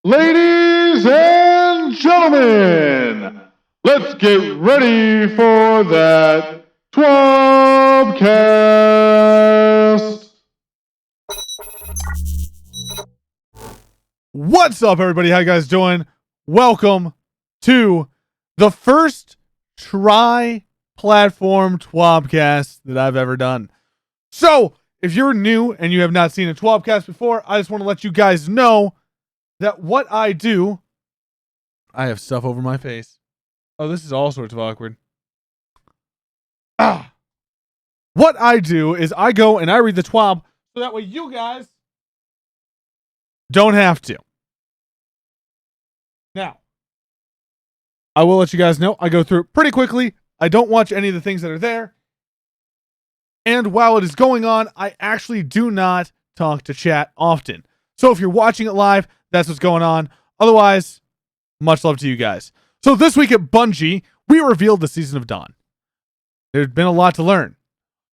Ladies and gentlemen, let's get ready for that TWAB-Cast. What's up, everybody? How you guys doing? Welcome to the first tri-platform TWAB-Cast that I've ever done. So, if you're new and you have not seen a TWAB-Cast before, I just want to let you guys know that what I do... I have stuff over my face. Oh, this is all sorts of awkward. What I do is I go and I read the TWAB so that way you guys don't have to. Now, I will let you guys know I go through it pretty quickly. I don't watch any of the things that are there. And while it is going on, I actually do not talk to chat often. So if you're watching it live, that's what's going on. Otherwise, much love to you guys. So this week at Bungie, we revealed the Season of Dawn. There's been a lot to learn.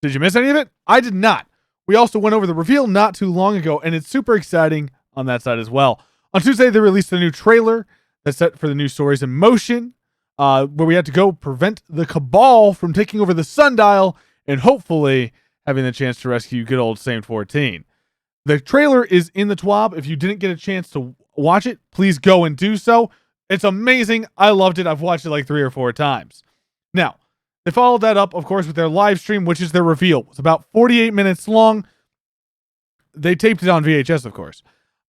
Did you miss any of it? I did not. We also went over the reveal not too long ago, and it's super exciting on that side as well. On Tuesday, they released a new trailer that's set for the new Stories in Motion, where we had to go prevent the Cabal from taking over the Sundial and hopefully having the chance to rescue good old Saint 14. The trailer is in the TWAB. If you didn't get a chance to watch it, please go and do so. It's amazing. I loved it. I've watched it like 3 or 4 times. Now, they followed that up, of course, with their live stream, which is their reveal. It's about 48 minutes long. They taped it on VHS, of course.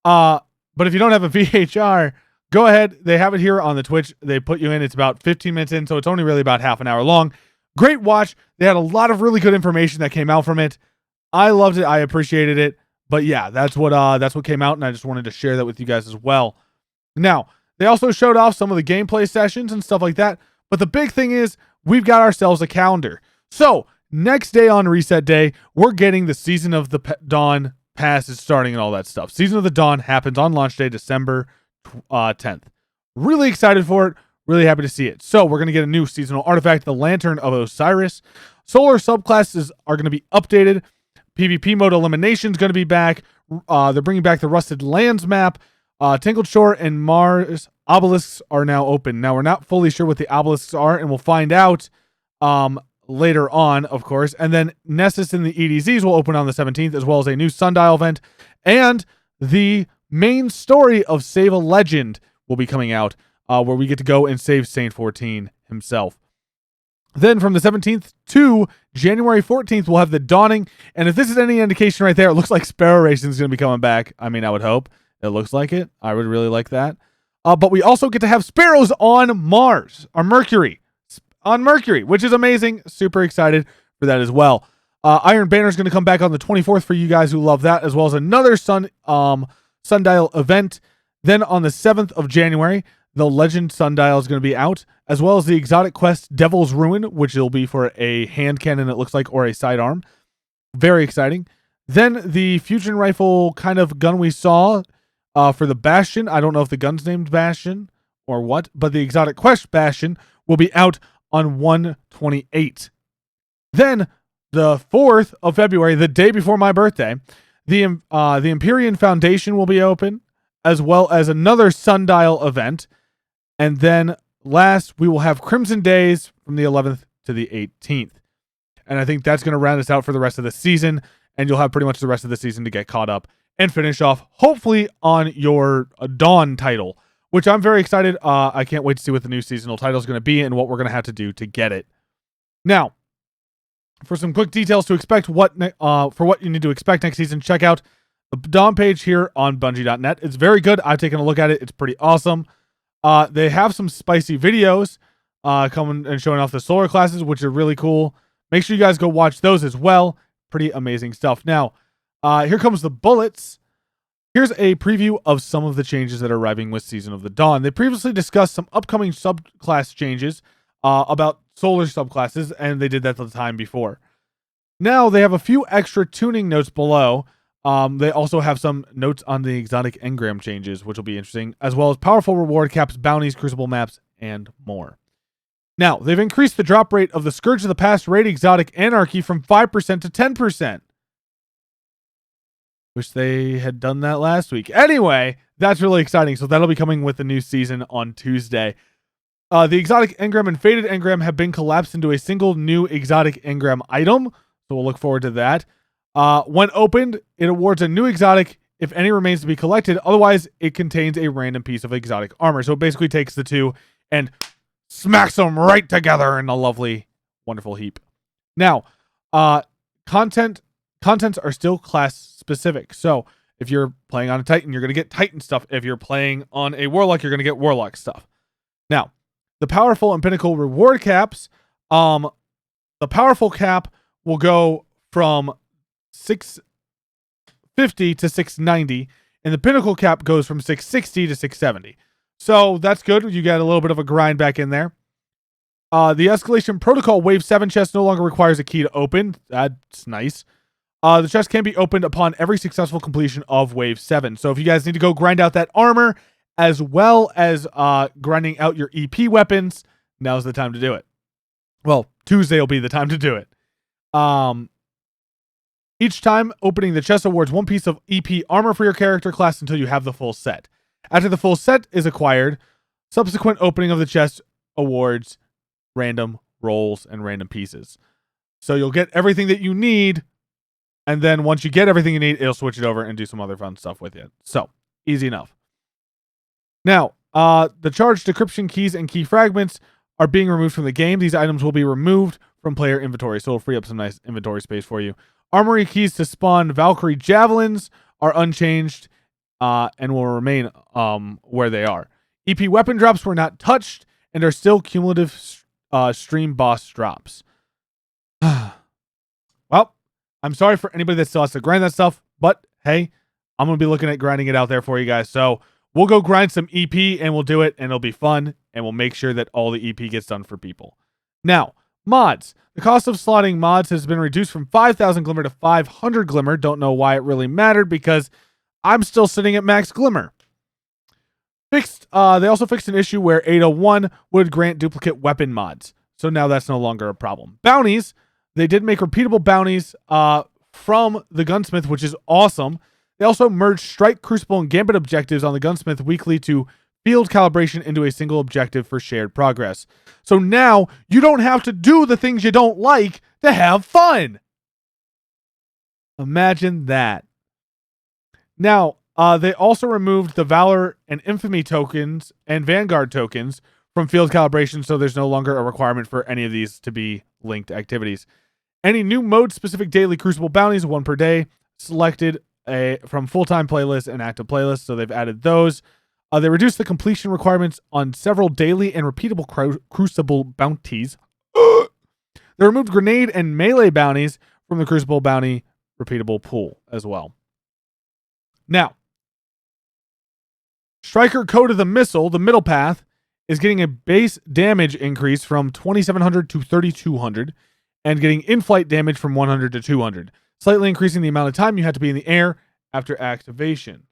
But if you don't have a VHR, go ahead. They have it here on the Twitch. They put you in. It's about 15 minutes in, so it's only really about half an hour long. Great watch. They had a lot of really good information that came out from it. I loved it. I appreciated it. But yeah, that's what came out, and I just wanted to share that with you guys as well. Now, they also showed off some of the gameplay sessions and stuff like that. But the big thing is we've got ourselves a calendar. So next day on Reset Day, we're getting the Season of the Dawn Pass is starting and all that stuff. Season of the Dawn happens on launch day, December 10th. Really excited for it. Really happy to see it. So we're going to get a new seasonal artifact, the Lantern of Osiris. Solar subclasses are going to be updated. PvP mode elimination is going to be back. They're bringing back the Rusted Lands map. Tinkled Shore and Mars obelisks are now open. Now, we're not fully sure what the obelisks are, and we'll find out later on, of course. And then Nessus and the EDZs will open on the 17th, as well as a new Sundial event. And the main story of Save a Legend will be coming out, where we get to go and save Saint 14 himself. Then from the 17th to January 14th, we'll have the Dawning. And if this is any indication right there, it looks like Sparrow Racing is going to be coming back. I mean, I would hope. It looks like it. I would really like that. But we also get to have Sparrows on Mars, or Mercury. On Mercury, which is amazing. Super excited for that as well. Iron Banner is going to come back on the 24th for you guys who love that, as well as another Sundial event. Then on the 7th of January, the Legend Sundial is going to be out, as well as the Exotic Quest Devil's Ruin, which will be for a hand cannon, it looks like, or a sidearm. Very exciting. Then the fusion rifle kind of gun we saw for the Bastion. I don't know if the gun's named Bastion or what, but the Exotic Quest Bastion will be out on 1/28. Then the 4th of February, the day before my birthday, the Empyrean Foundation will be open, as well as another Sundial event. And then last, we will have Crimson Days from the 11th to the 18th. And I think that's going to round us out for the rest of the season. And you'll have pretty much the rest of the season to get caught up and finish off, hopefully, on your Dawn title, which I'm very excited. I can't wait to see what the new seasonal title is going to be and what we're going to have to do to get it. Now, for some quick details to expect for what you need to expect next season, check out the Dawn page here on Bungie.net. It's very good. I've taken a look at it. It's pretty awesome. They have some spicy videos coming and showing off the solar classes, which are really cool. Make sure you guys go watch those as well. Pretty amazing stuff. Now, here comes the bullets. Here's a preview of some of the changes that are arriving with Season of the Dawn. They previously discussed some upcoming subclass changes about solar subclasses, and they did that the time before. Now, they have a few extra tuning notes below. They also have some notes on the exotic engram changes, which will be interesting, as well as powerful reward caps, bounties, crucible maps, and more. Now, they've increased the drop rate of the Scourge of the Past raid exotic anarchy from 5% to 10%. Wish they had done that last week. Anyway, that's really exciting. So that'll be coming with the new season on Tuesday. The exotic engram and faded engram have been collapsed into a single new exotic engram item. So we'll look forward to that. When opened, it awards a new exotic if any remains to be collected. Otherwise, it contains a random piece of exotic armor. So it basically takes the two and smacks them right together in a lovely, wonderful heap. Now, contents are still class specific. So if you're playing on a Titan, you're going to get Titan stuff. If you're playing on a Warlock, you're going to get Warlock stuff. Now, the powerful and pinnacle reward caps, the powerful cap will go from 650 to 690, and the pinnacle cap goes from 660 to 670. So that's good. You get a little bit of a grind back in there. The escalation protocol wave 7 chest no longer requires a key to open. That's nice. The chest can be opened upon every successful completion of wave 7. So if you guys need to go grind out that armor, as well as grinding out your EP weapons, now's the time to do it. Well, Tuesday will be the time to do it. Each time opening the chest awards one piece of EP armor for your character class until you have the full set. After the full set is acquired, subsequent opening of the chest awards random rolls and random pieces. So you'll get everything that you need, and then once you get everything you need, it'll switch it over and do some other fun stuff with you. So, easy enough. Now, the charged decryption keys and key fragments are being removed from the game. These items will be removed from player inventory, so it'll free up some nice inventory space for you. Armory keys to spawn Valkyrie javelins are unchanged and will remain where they are. EP weapon drops were not touched and are still cumulative stream boss drops. Well, I'm sorry for anybody that still has to grind that stuff, but hey, I'm going to be looking at grinding it out there for you guys. So we'll go grind some EP and we'll do it, and it'll be fun, and we'll make sure that all the EP gets done for people. Now, mods. The cost of slotting mods has been reduced from 5,000 Glimmer to 500 Glimmer. Don't know why it really mattered because I'm still sitting at max Glimmer. They also fixed an issue where 801 would grant duplicate weapon mods. So now that's no longer a problem. Bounties. They did make repeatable bounties from the Gunsmith, which is awesome. They also merged Strike, Crucible, and Gambit objectives on the Gunsmith weekly to field calibration into a single objective for shared progress. So now you don't have to do the things you don't like to have fun. Imagine that. Now, they also removed the Valor and Infamy tokens and Vanguard tokens from field calibration, so there's no longer a requirement for any of these to be linked activities. Any new mode-specific daily Crucible bounties, one per day, selected from full-time playlists and active playlists, so they've added those. They reduced the completion requirements on several daily and repeatable Crucible bounties. They removed grenade and melee bounties from the Crucible bounty repeatable pool as well. Now, Striker Code of the Missile, the middle path, is getting a base damage increase from 2,700 to 3,200 and getting in-flight damage from 100 to 200, slightly increasing the amount of time you have to be in the air after activation.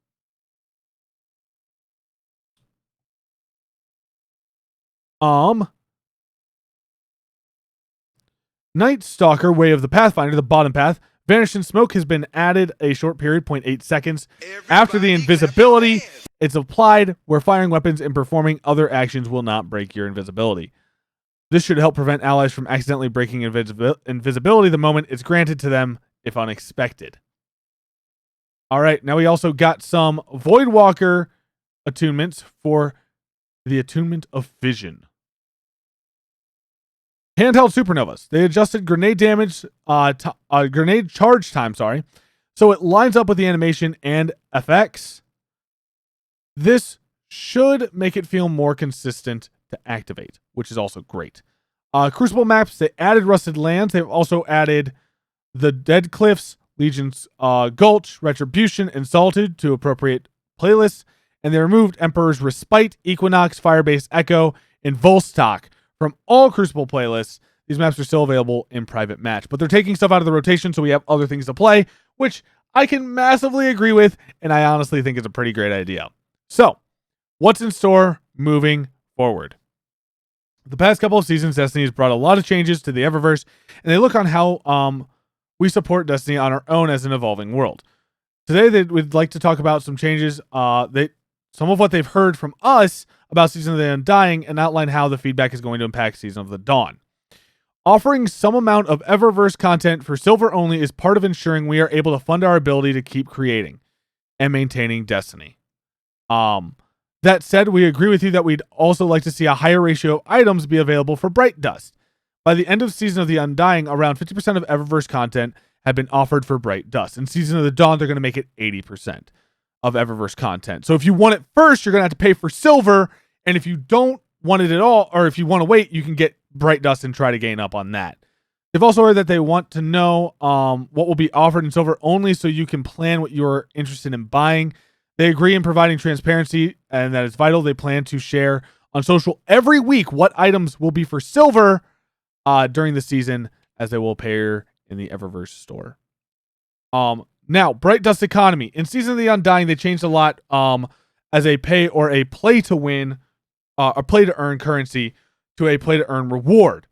Night Stalker, Way of the Pathfinder, the bottom path, Vanish in Smoke has been added a short period, 0.8 seconds. After the invisibility, it's applied where firing weapons and performing other actions will not break your invisibility. This should help prevent allies from accidentally breaking invisibility the moment it's granted to them, if unexpected. All right, now we also got some Voidwalker attunements for the Attunement of Vision. Handheld supernovas. They adjusted grenade damage, grenade charge time, so it lines up with the animation and effects. This should make it feel more consistent to activate, which is also great. Crucible maps, they added Rusted Lands. They've also added the Dead Cliffs, Legion's Gulch, Retribution, and Solitude to appropriate playlists. And they removed Emperor's Respite, Equinox, Firebase Echo, and Volstock from all Crucible playlists. These maps are still available in private match, but they're taking stuff out of the rotation so we have other things to play, which I can massively agree with, and I honestly think it's a pretty great idea. So, what's in store moving forward? The past couple of seasons, Destiny has brought a lot of changes to the Eververse, and they look on how we support Destiny on our own as an evolving world. Today, we'd like to talk about some changes. some of what they've heard from us about Season of the Undying and outline how the feedback is going to impact Season of the Dawn. Offering some amount of Eververse content for silver only is part of ensuring we are able to fund our ability to keep creating and maintaining Destiny. That said, we agree with you that we'd also like to see a higher ratio of items be available for Bright Dust. By the end of Season of the Undying, around 50% of Eververse content had been offered for Bright Dust. In Season of the Dawn, they're going to make it 80% of Eververse content. So if you want it first, you're going to have to pay for silver, and if you don't want it at all, or if you want to wait, you can get Bright Dust and try to gain up on that. They've also heard that they want to know what will be offered in silver only so you can plan what you're interested in buying. They agree in providing transparency and that it's vital. They plan to share on social every week what items will be for silver during the season, as they will appear in the Eververse store. Now, Bright Dust economy. In Season of the Undying, they changed a lot as a pay or a play to win, a play to earn currency to a play to earn reward.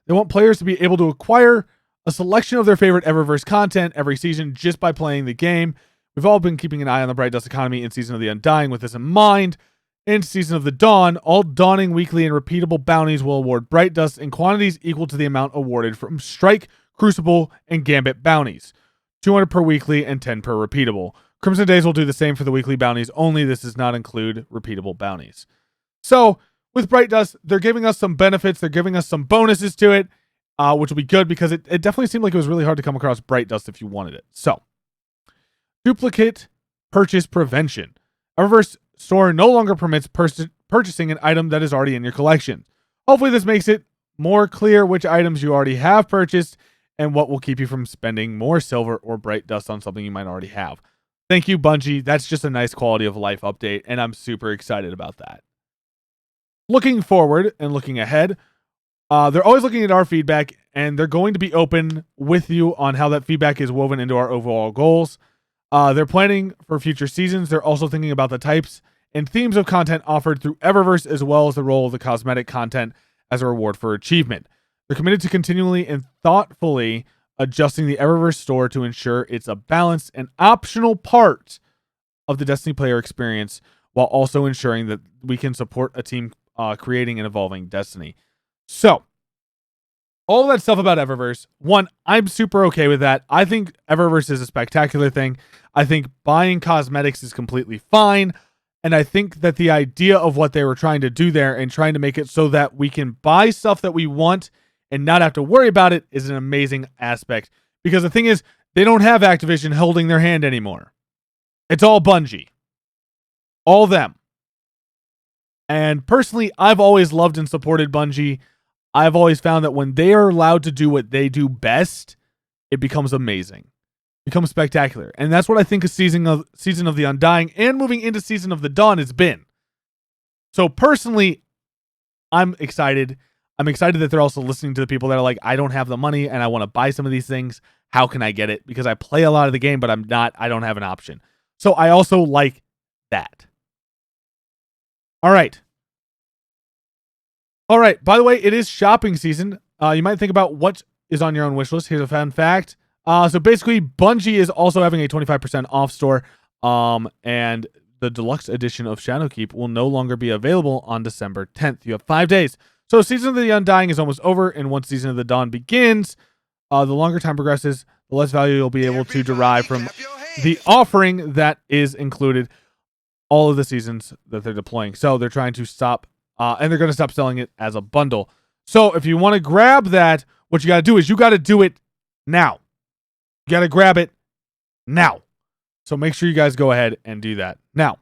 They want players to be able to acquire a selection of their favorite Eververse content every season just by playing the game. We've all been keeping an eye on the Bright Dust economy in Season of the Undying with this in mind. In Season of the Dawn, all dawning weekly and repeatable bounties will award Bright Dust in quantities equal to the amount awarded from Strike, Crucible, and Gambit bounties. 200 per weekly and 10 per repeatable. Crimson Days will do the same for the weekly bounties only. This does not include repeatable bounties. So, with Bright Dust, they're giving us some benefits. They're giving us some bonuses to it, which will be good because it definitely seemed like it was really hard to come across Bright Dust if you wanted it. So, duplicate purchase prevention. Eververse store no longer permits purchasing an item that is already in your collection. Hopefully this makes it more clear which items you already have purchased and what will keep you from spending more silver or Bright Dust on something you might already have. Thank you, Bungie. That's just a nice quality of life update, and I'm super excited about that. Looking forward and looking ahead, they're always looking at our feedback, and they're going to be open with you on how that feedback is woven into our overall goals. They're planning for future seasons. They're also thinking about the types and themes of content offered through Eververse, as well as the role of the cosmetic content as a reward for achievement. They're committed to continually and thoughtfully adjusting the Eververse store to ensure it's a balanced and optional part of the Destiny player experience, while also ensuring that we can support a team creating and evolving Destiny. So, all of that stuff about Eververse, one, I'm super okay with that. I think Eververse is a spectacular thing. I think buying cosmetics is completely fine. And I think that the idea of what they were trying to do there and trying to make it so that we can buy stuff that we want and not have to worry about it is an amazing aspect. Because the thing is, they don't have Activision holding their hand anymore. It's all Bungie. All them. And personally, I've always loved and supported Bungie. I've always found that when they are allowed to do what they do best, it becomes amazing. It becomes spectacular. And that's what I think a Season of the Undying and moving into Season of the Dawn has been. So personally, I'm excited. I'm excited that they're also listening to the people that are like, I don't have the money and I want to buy some of these things. How can I get it? Because I play a lot of the game, but I don't have an option. So I also like that. All right. By the way, it is shopping season. You might think about what is on your own wish list. Here's a fun fact. So basically, Bungie is also having a 25% off store. And the deluxe edition of Shadowkeep will no longer be available on December 10th. You have 5 days. So Season of the Undying is almost over, and once Season of the Dawn begins, the longer time progresses, the less value you'll be able to derive from the offering that is included all of the seasons that they're deploying. So they're trying to stop, and they're going to stop selling it as a bundle. So if you want to grab that, what you got to do is you got to do it now. You got to grab it now. So make sure you guys go ahead and do that now.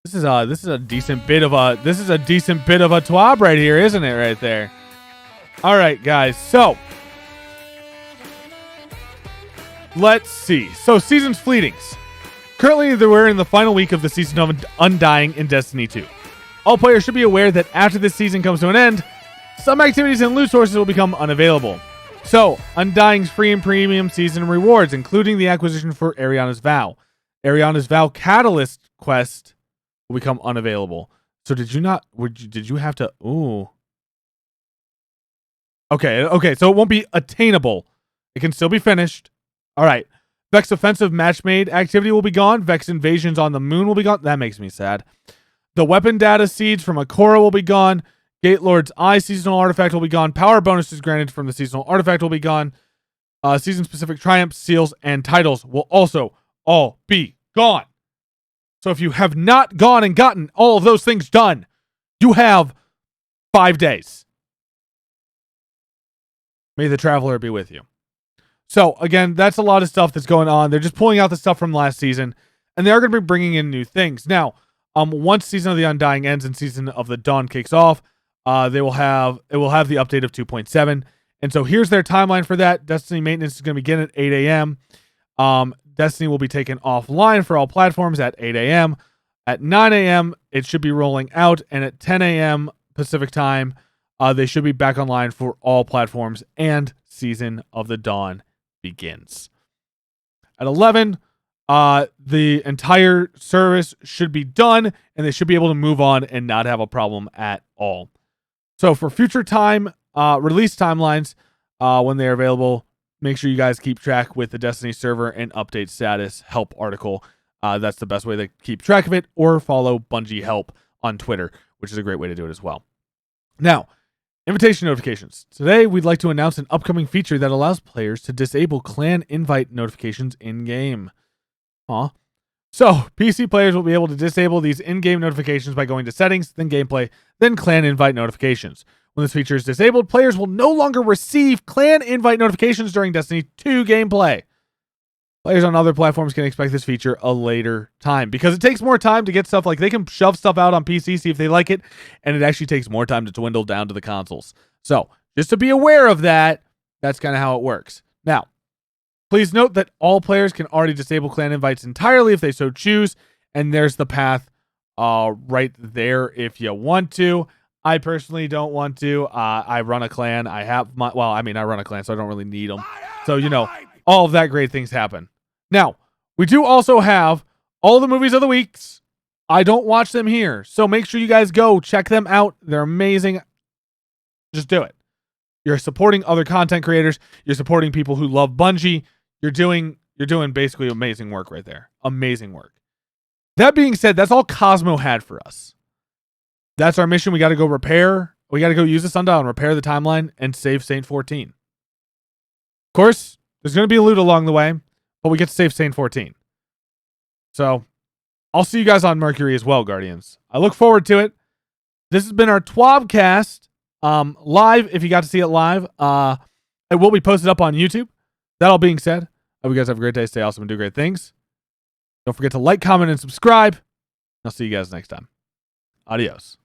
This is a decent bit of a TWAB right here, isn't it? Right there. All right, guys. So let's see. So seasons fleetings. Currently, we're in the final week of the Season of Undying in Destiny 2. All players should be aware that after this season comes to an end, some activities and loot sources will become unavailable. So, Undying's free and premium season rewards, including the acquisition for Ariana's Vow. Ariana's Vow Catalyst quest will become unavailable. So did you have to, ooh. Okay, so it won't be attainable. It can still be finished. All right. Vex offensive match made activity will be gone. Vex invasions on the moon will be gone. That makes me sad. The weapon data seeds from Akora will be gone. Gate Lord's Eye seasonal artifact will be gone. Power bonuses granted from the seasonal artifact will be gone. Season-specific triumphs, seals, and titles will also all be gone. So if you have not gone and gotten all of those things done, you have 5 days. May the Traveler be with you. So, again, that's a lot of stuff that's going on. They're just pulling out the stuff from last season, and they are going to be bringing in new things. Now, once Season of the Undying ends and Season of the Dawn kicks off, it will have the update of 2.7. And so here's their timeline for that. Destiny maintenance is going to begin at 8 a.m. Destiny will be taken offline for all platforms at 8 a.m. At 9 a.m., it should be rolling out, and at 10 a.m. Pacific time, they should be back online for all platforms, and Season of the Dawn begins. At 11, the entire service should be done, and they should be able to move on and not have a problem at all. So for future time release timelines, when they're available, make sure you guys keep track with the Destiny server and update status help article. That's the best way to keep track of it, or follow Bungie Help on Twitter, which is a great way to do it as well. Now, invitation notifications. Today, we'd like to announce an upcoming feature that allows players to disable clan invite notifications in-game. So, PC players will be able to disable these in-game notifications by going to Settings, then Gameplay, then Clan Invite Notifications. When this feature is disabled, players will no longer receive clan invite notifications during Destiny 2 gameplay. Players on other platforms can expect this feature a later time, because it takes more time to get stuff. Like, they can shove stuff out on PC, see if they like it, and it actually takes more time to dwindle down to the consoles. So, just to be aware of that, that's kind of how it works. Now, please note that all players can already disable clan invites entirely if they so choose, and there's the path right there if you want to. I personally don't want to. I run a clan. I run a clan, so I don't really need them. So, all of that great things happen. Now, we do also have all the movies of the weeks. I don't watch them here, so make sure you guys go check them out. They're amazing. Just do it. You're supporting other content creators. You're supporting people who love Bungie. You're doing basically amazing work right there. Amazing work. That being said, that's all Cosmo had for us. That's our mission. We got to go repair. We got to go use the sundial and repair the timeline and save Saint 14. Of course, there's going to be a loot along the way, but we get to save Saint 14. So, I'll see you guys on Mercury as well, Guardians. I look forward to it. This has been our TWAB-Cast live, if you got to see it live. It will be posted up on YouTube. That all being said, I hope you guys have a great day. Stay awesome and do great things. Don't forget to like, comment, and subscribe. I'll see you guys next time. Adios.